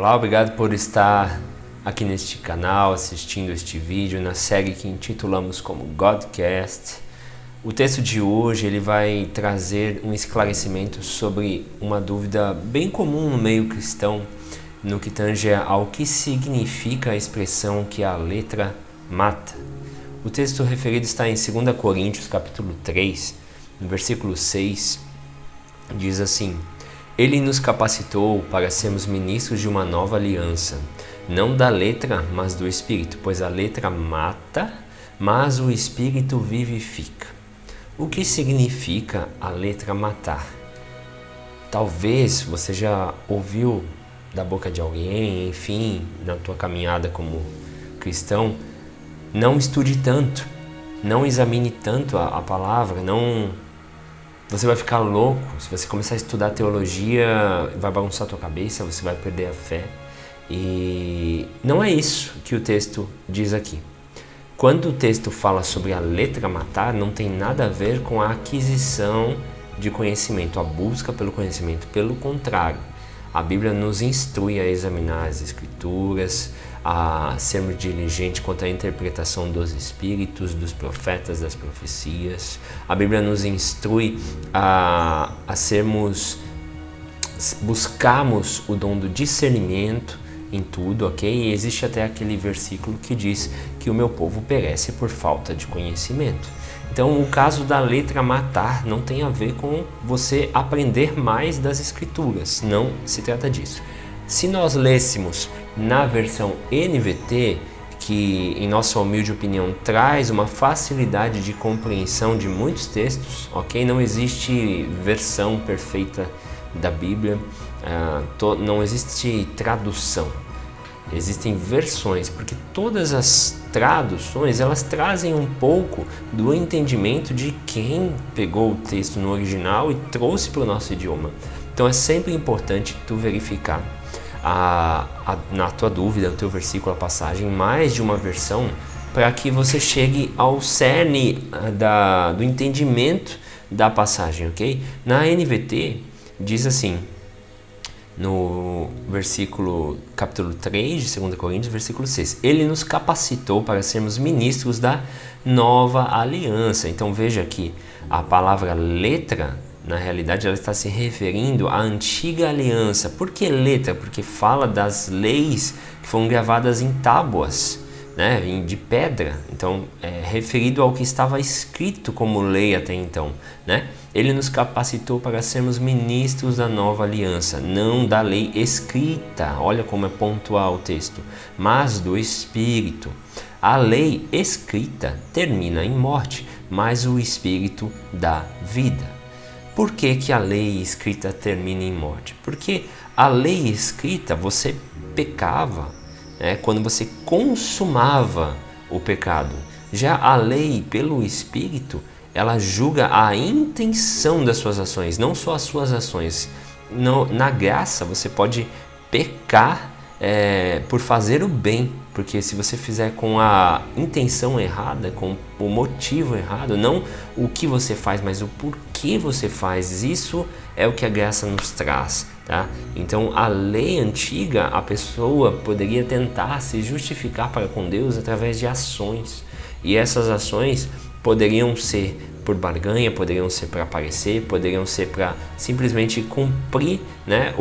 Olá, obrigado por estar aqui neste canal, assistindo este vídeo na série que intitulamos como Godcast. O texto de hoje ele vai trazer um esclarecimento sobre uma dúvida bem comum no meio cristão, no que tange ao que significa a expressão que a letra mata. O texto referido está em 2 Coríntios capítulo 3, no versículo 6, diz assim: Ele nos capacitou para sermos ministros de uma nova aliança, não da letra, mas do Espírito, pois a letra mata, mas o Espírito vivifica. O que significa a letra matar? Talvez você já ouviu da boca de alguém, enfim, na tua caminhada como cristão. Não estude tanto, não examine tanto a palavra, você vai ficar louco. Se você começar a estudar teologia, vai bagunçar a tua cabeça, você vai perder a fé. E não é isso que o texto diz aqui. Quando o texto fala sobre a letra matar, não tem nada a ver com a aquisição de conhecimento, a busca pelo conhecimento. Pelo contrário, a Bíblia nos instrui a examinar as Escrituras, a sermos diligentes quanto à interpretação dos Espíritos, dos profetas, das profecias. A Bíblia nos instrui a buscarmos o dom do discernimento em tudo, ok? E existe até aquele versículo que diz que o meu povo perece por falta de conhecimento. Então, o caso da letra matar não tem a ver com você aprender mais das Escrituras, não se trata disso. Se nós lêssemos na versão NVT, que em nossa humilde opinião traz uma facilidade de compreensão de muitos textos, ok? Não existe versão perfeita da Bíblia, não existe tradução, existem versões, porque todas as traduções elas trazem um pouco do entendimento de quem pegou o texto no original e trouxe para o nosso idioma. Então é sempre importante tu verificar na tua dúvida, o teu versículo, a passagem, mais de uma versão, para que você chegue ao cerne do entendimento da passagem, ok? Na NVT diz assim, no versículo capítulo 3 de 2 Coríntios, versículo 6, Ele nos capacitou para sermos ministros da nova aliança. Então veja que a palavra letra, na realidade, ela está se referindo à antiga aliança. Por que letra? Porque fala das leis que foram gravadas em tábuas, né, de pedra. Então, é referido ao que estava escrito como lei até então, né? Ele nos capacitou para sermos ministros da nova aliança, não da lei escrita. Olha como é pontual o texto, mas do Espírito. A lei escrita termina em morte, mas o Espírito dá vida. Por que a lei escrita termina em morte? Porque a lei escrita você pecava, né, quando você consumava o pecado. Já a lei pelo Espírito, ela julga a intenção das suas ações, não só as suas ações. Na graça você pode pecar por fazer o bem, porque se você fizer com a intenção errada, com o motivo errado, não o que você faz, mas o porquê você faz, isso é o que a graça nos traz, tá? Então a lei antiga, a pessoa poderia tentar se justificar para com Deus através de ações, e essas ações poderiam ser por barganha, poderiam ser para aparecer, poderiam ser para simplesmente cumprir, né,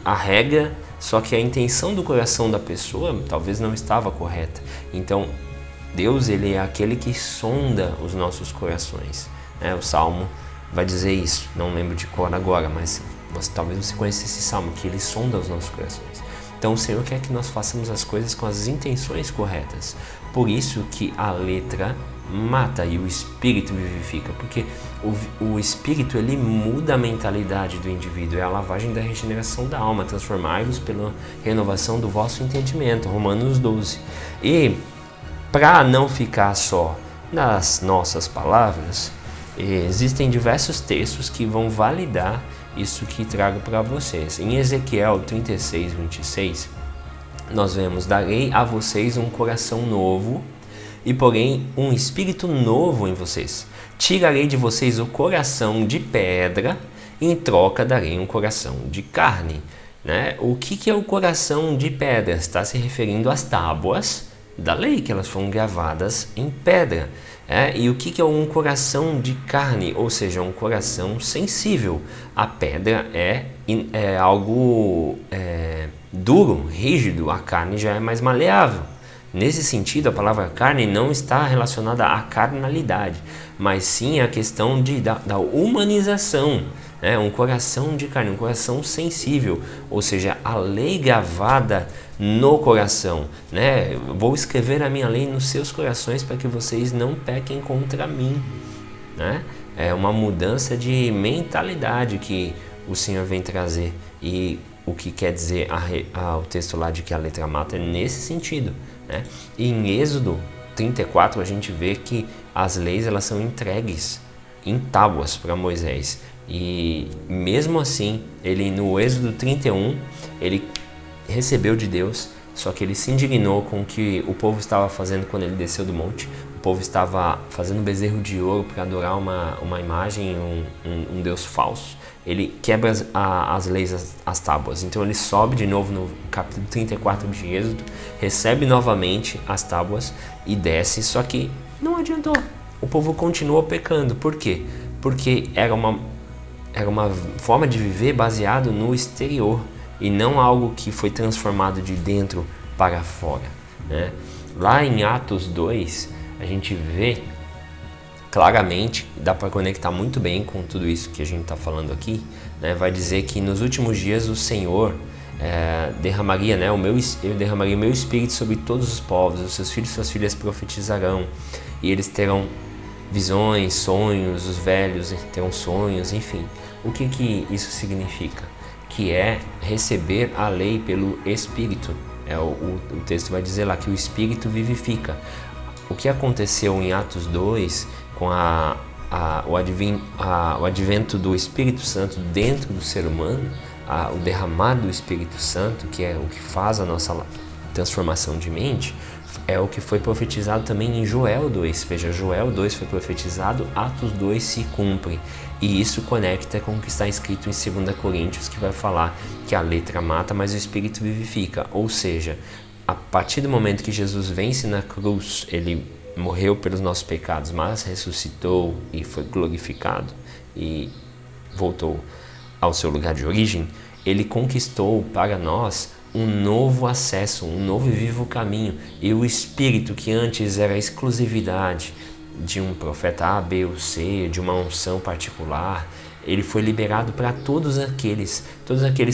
a regra. Só que a intenção do coração da pessoa talvez não estava correta. Então, Deus, ele é aquele que sonda os nossos corações, né? O Salmo vai dizer isso, não lembro de cor agora, mas talvez você conheça esse Salmo, que ele sonda os nossos corações. Então, o Senhor quer que nós façamos as coisas com as intenções corretas. Por isso que a letra mata e o Espírito vivifica, porque o Espírito ele muda a mentalidade do indivíduo, é a lavagem da regeneração da alma, transformai-vos pela renovação do vosso entendimento, Romanos 12. E para não ficar só nas nossas palavras, existem diversos textos que vão validar isso que trago para vocês. Em Ezequiel 36, 26, nós vemos: darei a vocês um coração novo e porém um espírito novo em vocês. Tirarei de vocês o coração de pedra e em troca darei um coração de carne. né? O que é o coração de pedra? Está se referindo às tábuas da lei, que elas foram gravadas em pedra. E o que é um coração de carne? Ou seja, um coração sensível. A pedra é algo duro, rígido, a carne já é mais maleável. Nesse sentido, a palavra carne não está relacionada à carnalidade, mas sim à questão da humanização. Um coração de carne, um coração sensível, ou seja, a lei gravada no coração. Vou escrever a minha lei nos seus corações para que vocês não pequem contra mim. É uma mudança de mentalidade que o Senhor vem trazer, e o que quer dizer o texto lá de que a letra mata é nesse sentido. E em Êxodo 34 a gente vê que as leis elas são entregues em tábuas para Moisés, e mesmo assim ele no Êxodo 31 ele recebeu de Deus, só que ele se indignou com o que o povo estava fazendo quando ele desceu do monte. O povo estava fazendo um bezerro de ouro para adorar uma imagem, um Deus falso. Ele quebra as leis, as tábuas. Então ele sobe de novo no capítulo 34 de Êxodo, recebe novamente as tábuas e desce, só que não adiantou. O povo continuou pecando. Por quê? Porque era uma forma de viver baseado no exterior e não algo que foi transformado de dentro para fora. Lá em Atos 2, a gente vê claramente, dá para conectar muito bem com tudo isso que a gente está falando aqui, vai dizer que nos últimos dias o Senhor derramaria, eu derramaria o meu espírito sobre todos os povos, os seus filhos e suas filhas profetizarão, e eles terão visões, sonhos, os velhos terão sonhos, enfim. O que isso significa? Que é receber a lei pelo Espírito. O texto vai dizer lá que o Espírito vivifica. O que aconteceu em Atos 2 com o advento do Espírito Santo dentro do ser humano, o derramar do Espírito Santo, que é o que faz a nossa transformação de mente, é o que foi profetizado também em Joel 2. Veja, Joel 2 foi profetizado, Atos 2 se cumpre. E isso conecta com o que está escrito em 2 Coríntios, que vai falar que a letra mata, mas o Espírito vivifica. Ou seja, a partir do momento que Jesus vence na cruz, ele morreu pelos nossos pecados, mas ressuscitou e foi glorificado e voltou ao seu lugar de origem, ele conquistou para nós um novo acesso, um novo e vivo caminho. E o Espírito, que antes era a exclusividade de um profeta A, B ou C, de uma unção particular, ele foi liberado para todos aqueles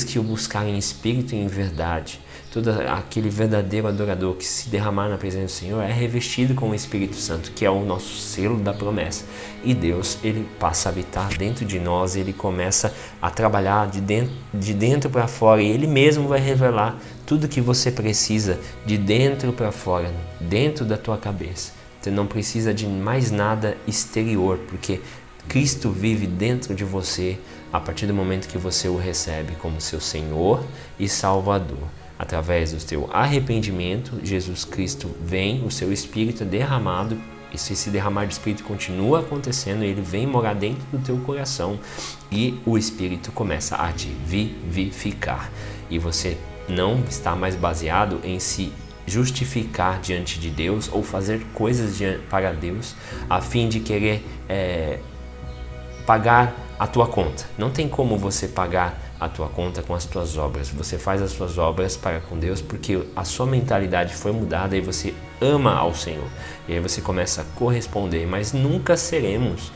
que o buscarem em espírito e em verdade. Todo aquele verdadeiro adorador que se derramar na presença do Senhor é revestido com o Espírito Santo, que é o nosso selo da promessa. E Deus, ele passa a habitar dentro de nós, ele começa a trabalhar de dentro para fora, e ele mesmo vai revelar tudo que você precisa de dentro para fora, dentro da tua cabeça. Você não precisa de mais nada exterior, porque Cristo vive dentro de você a partir do momento que você o recebe como seu Senhor e Salvador. Através do teu arrependimento, Jesus Cristo vem, o seu Espírito é derramado, e esse derramar de Espírito continua acontecendo, ele vem morar dentro do teu coração e o Espírito começa a te vivificar. E você não está mais baseado em se justificar diante de Deus ou fazer coisas para Deus a fim de querer pagar a tua conta. Não tem como você pagar a tua conta com as tuas obras. Você faz as suas obras para com Deus porque a sua mentalidade foi mudada e você ama ao Senhor. E aí você começa a corresponder, mas nunca seremos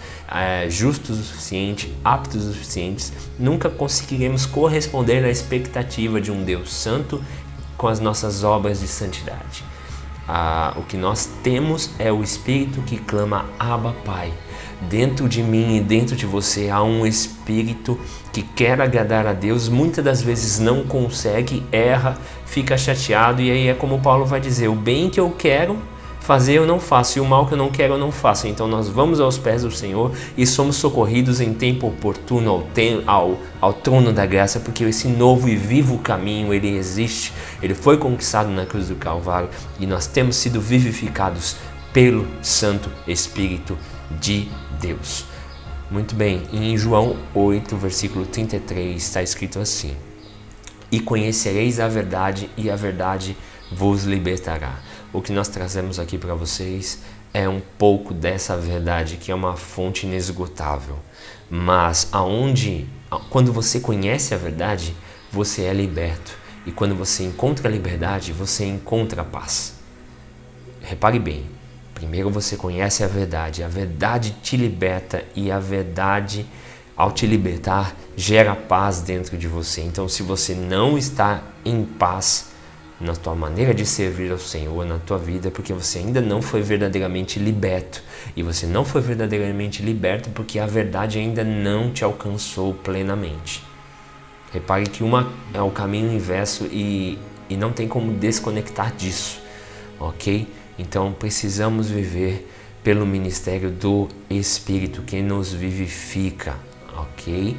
justos o suficiente, aptos o suficientes, nunca conseguiremos corresponder à expectativa de um Deus santo com as nossas obras de santidade. O que nós temos é o Espírito que clama Abba Pai. Dentro de mim e dentro de você há um Espírito que quer agradar a Deus, muitas das vezes não consegue, erra, fica chateado, e aí é como Paulo vai dizer: o bem que eu quero fazer eu não faço, e o mal que eu não quero eu não faço. Então nós vamos aos pés do Senhor e somos socorridos em tempo oportuno ao trono da graça, porque esse novo e vivo caminho, ele existe, ele foi conquistado na cruz do Calvário, e nós temos sido vivificados pelo Santo Espírito de Deus. Muito bem, em João 8, versículo 33, está escrito assim: e conhecereis a verdade, e a verdade vos libertará. O que nós trazemos aqui para vocês é um pouco dessa verdade, que é uma fonte inesgotável. Mas quando você conhece a verdade, você é liberto. E quando você encontra a liberdade, você encontra a paz. Repare bem, primeiro você conhece a verdade te liberta, e a verdade, ao te libertar, gera paz dentro de você. Então, se você não está em paz na tua maneira de servir ao Senhor, na tua vida, porque você ainda não foi verdadeiramente liberto. E você não foi verdadeiramente liberto porque a verdade ainda não te alcançou plenamente. Repare que uma é o caminho inverso e não tem como desconectar disso, ok? Então precisamos viver pelo ministério do Espírito que nos vivifica, ok?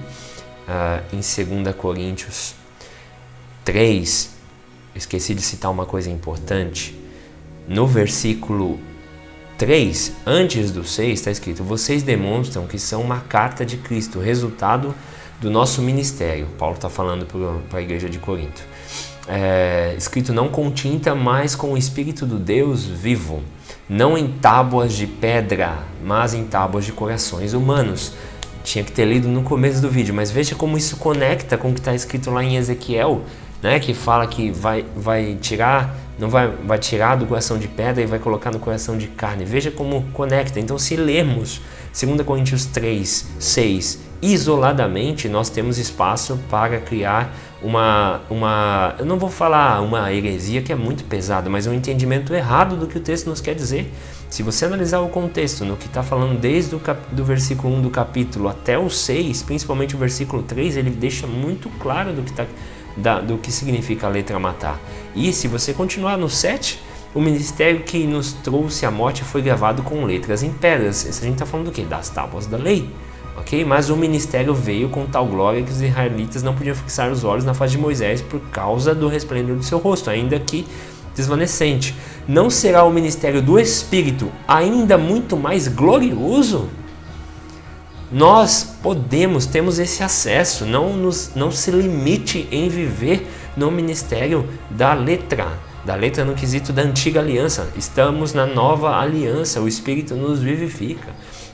Em 2 Coríntios 3, esqueci de citar uma coisa importante. No versículo 3, antes do 6, está escrito: vocês demonstram que são uma carta de Cristo, resultado do nosso ministério. Paulo está falando para a igreja de Corinto. Escrito não com tinta, mas com o Espírito do Deus vivo, não em tábuas de pedra, mas em tábuas de corações humanos. Tinha que ter lido no começo do vídeo, mas veja como isso conecta com o que está escrito lá em Ezequiel, né, que fala que vai tirar do coração de pedra e vai colocar no coração de carne. Veja como conecta. Então, se lermos 2 Coríntios 3, 6 isoladamente, nós temos espaço para criar eu não vou falar uma heresia que é muito pesada, mas um entendimento errado do que o texto nos quer dizer. Se você analisar o contexto, no que está falando desde do versículo 1 do capítulo até o 6, principalmente o versículo 3, ele deixa muito claro do que significa a letra matar. E se você continuar no 7, o ministério que nos trouxe a morte foi gravado com letras em pedras. A gente está falando do quê? Das tábuas da lei. Okay? Mas o ministério veio com tal glória que os israelitas não podiam fixar os olhos na face de Moisés por causa do resplendor do seu rosto, ainda que desvanecente. Não será o ministério do Espírito ainda muito mais glorioso? Nós temos esse acesso. Não se limite em viver no ministério da letra no quesito da antiga aliança. Estamos na nova aliança, o Espírito nos vivifica.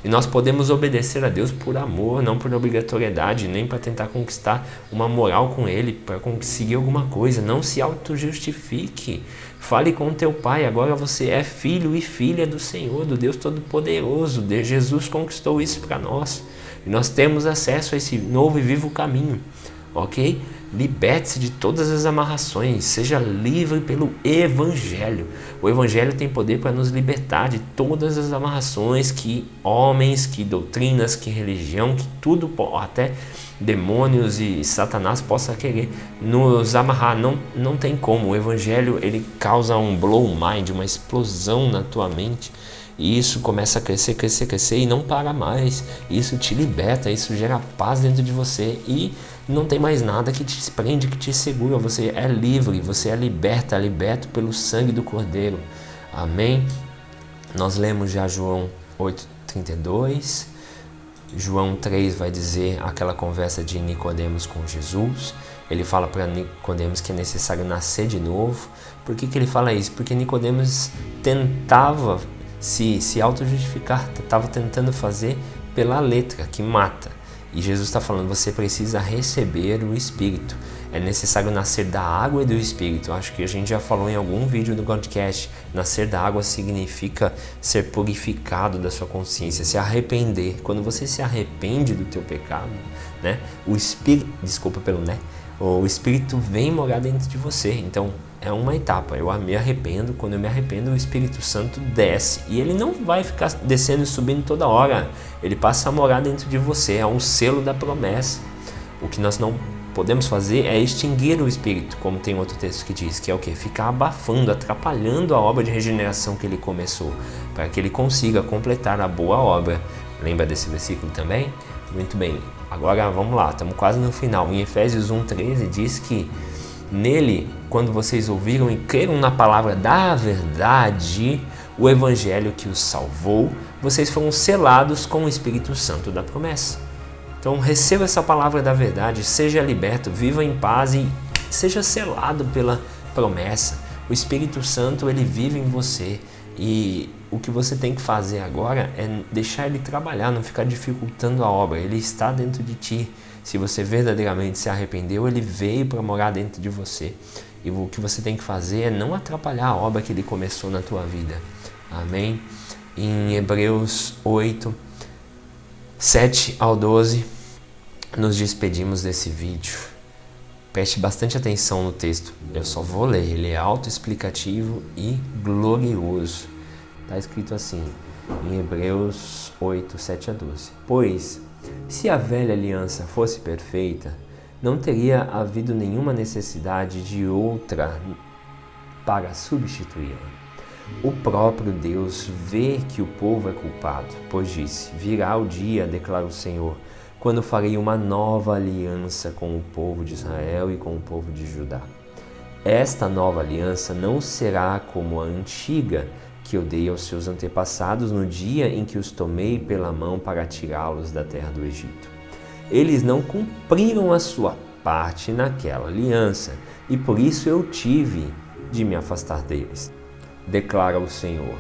E nós podemos obedecer a Deus por amor, não por obrigatoriedade, nem para tentar conquistar uma moral com Ele, para conseguir alguma coisa. Não se auto-justifique. Fale com teu pai, agora você é filho e filha do Senhor, do Deus Todo-Poderoso. Jesus conquistou isso para nós. E nós temos acesso a esse novo e vivo caminho, ok? Liberte-se de todas as amarrações, seja livre pelo Evangelho. O Evangelho tem poder para nos libertar de todas as amarrações que homens, que doutrinas, que religião, que tudo, até demônios e Satanás possa querer nos amarrar. Não tem como. O Evangelho, ele causa um blow mind, uma explosão na tua mente. E isso começa a crescer e não para mais. Isso te liberta, isso gera paz dentro de você e não tem mais nada que te prende, que te segura. Você é livre, você é liberto pelo sangue do Cordeiro. Amém? Nós lemos já João 8,32. João 3 vai dizer aquela conversa de Nicodemos com Jesus. Ele fala para Nicodemos que é necessário nascer de novo. Por que ele fala isso? Porque Nicodemos tentava se auto-justificar, estava tentando fazer pela letra que mata. E Jesus está falando, você precisa receber o Espírito. É necessário nascer da água e do Espírito. Acho que a gente já falou em algum vídeo do podcast. Nascer da água significa ser purificado da sua consciência, se arrepender. Quando você se arrepende do teu pecado, né? O Espírito, desculpa pelo né? O Espírito vem morar dentro de você. Então é uma etapa. Eu me arrependo. Quando eu me arrependo, o Espírito Santo desce. E ele não vai ficar descendo e subindo toda hora. Ele passa a morar dentro de você. É um selo da promessa. O que nós não podemos fazer é extinguir o Espírito, como tem outro texto que diz, que é o quê? Ficar abafando, atrapalhando a obra de regeneração que ele começou, para que ele consiga completar a boa obra. Lembra desse versículo também? Muito bem. Agora vamos lá, estamos quase no final. Em Efésios 1,13 diz que nele, quando vocês ouviram e creram na palavra da verdade, o evangelho que os salvou, vocês foram selados com o Espírito Santo da promessa. Então receba essa palavra da verdade, seja liberto, viva em paz e Seja selado pela promessa. O Espírito Santo, ele vive em você. E o que você tem que fazer agora é deixar ele trabalhar, não ficar dificultando a obra. Ele está dentro de ti. Se você verdadeiramente se arrependeu, ele veio para morar dentro de você. E o que você tem que fazer é não atrapalhar a obra que ele começou na tua vida. Amém? Em Hebreus 8, 7 ao 12, nos despedimos desse vídeo. Preste bastante atenção no texto. Eu só vou ler, ele é autoexplicativo e glorioso. Está escrito assim, em Hebreus 8, 7 a 12. Pois, se a velha aliança fosse perfeita, não teria havido nenhuma necessidade de outra para substituí-la. O próprio Deus vê que o povo é culpado, pois disse, virá o dia, declara o Senhor, quando farei uma nova aliança com o povo de Israel e com o povo de Judá. Esta nova aliança não será como a antiga que eu dei aos seus antepassados no dia em que os tomei pela mão para tirá-los da terra do Egito. Eles não cumpriram a sua parte naquela aliança, e por isso eu tive de me afastar deles, declara o Senhor.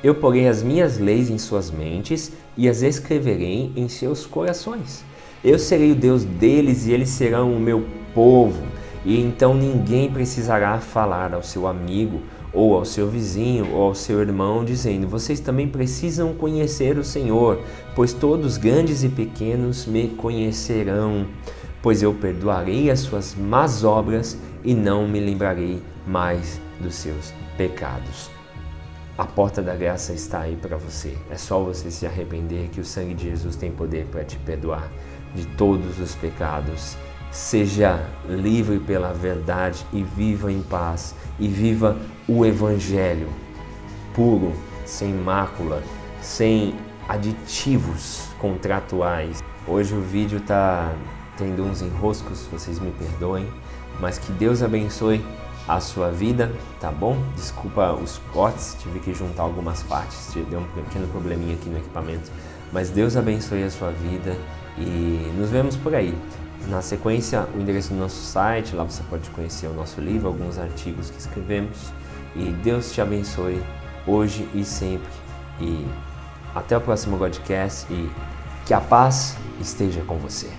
Eu porei as minhas leis em suas mentes e as escreverei em seus corações. Eu serei o Deus deles e eles serão o meu povo. E então ninguém precisará falar ao seu amigo, ou ao seu vizinho, ou ao seu irmão, dizendo, vocês também precisam conhecer o Senhor, pois todos, grandes e pequenos, me conhecerão. Pois eu perdoarei as suas más obras e não me lembrarei mais dos seus pecados. A porta da graça está aí para você. É só você se arrepender que o sangue de Jesus tem poder para te perdoar de todos os pecados. Seja livre pela verdade e viva em paz. E viva o Evangelho puro, sem mácula, sem aditivos contratuais. Hoje o vídeo está tendo uns enroscos, vocês me perdoem, mas que Deus abençoe a sua vida, tá bom? Desculpa os cortes, tive que juntar algumas partes, deu um pequeno probleminha aqui no equipamento, mas Deus abençoe a sua vida e nos vemos por aí. Na sequência, o endereço do nosso site, lá você pode conhecer o nosso livro, alguns artigos que escrevemos, e Deus te abençoe hoje e sempre, e até o próximo podcast, e que a paz esteja com você.